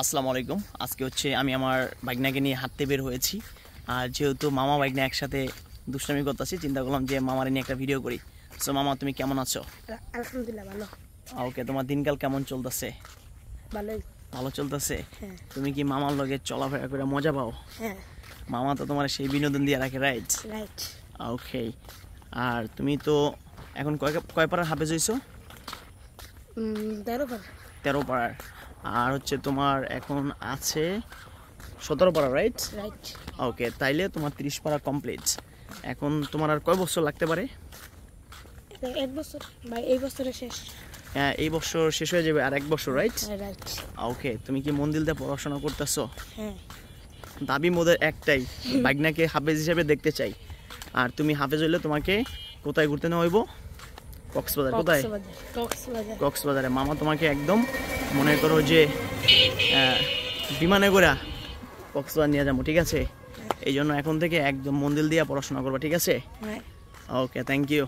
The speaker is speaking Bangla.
আসসালামু আলাইকুম। আজকে হচ্ছে আমি আমার বাইকনাকে নিয়ে হাঁটতে বের হয়েছি। আর যেহেতু মামা বাইকনা একসাথে দুষ্টামি করতেছি, চিন্তা করলাম যে মামার নিয়ে একটা ভিডিও করি। সো মামা, তুমি কেমন আছো? আলহামদুলিল্লাহ ভালো। ওকে, তোমার দিনকাল কেমন চলতেছে? ভালোই। ভালো চলতেছে? হ্যাঁ। তুমি কি মামার লগে চলাফেরা করে মজা পাও? হ্যাঁ। মামা তো তোমার সেই বিনোদন দিয়ে রাখে, রাইট? রাইট। ওকে। আর তুমি তো এখন কয় পাড়ার হাফেজ হইছো? 13 বার। 13 পাড়ার। আর হচ্ছে তোমার এখন আছে 17 পাড়া, রাইট? রাইট। ওকে, তাইলে তোমার 30 পাড়া কমপ্লিট। এখন তোমার আর কয় বছর লাগতে পারে? 1 বছর বা এই বছরে শেষ। হ্যাঁ, এই বছর শেষ হয়ে যাবে, আর 1 বছর, রাইট? রাইট। ওকে, তুমি কি মন দিল দিয়ে পড়াশোনা করতেছো? হ্যাঁ। দাবি মোদের একটাই, বাইকনাকে হাফেজ হিসেবে দেখতে চাই। আর তুমি হাফেজ হইলে তোমাকে কোথায় ঘুরতে নেওয়া হইব? কক্সবাজার। কোথায়? কক্সবাজারে। মামা তোমাকে একদম মনে করো যে বিমানে করে কক্সবাজার নিয়ে যাবো, ঠিক আছে? এই জন্য এখন থেকে একদম মন দিল দিয়ে পড়াশোনা করবা, ঠিক আছে? হ্যাঁ। ওকে, থ্যাংক ইউ।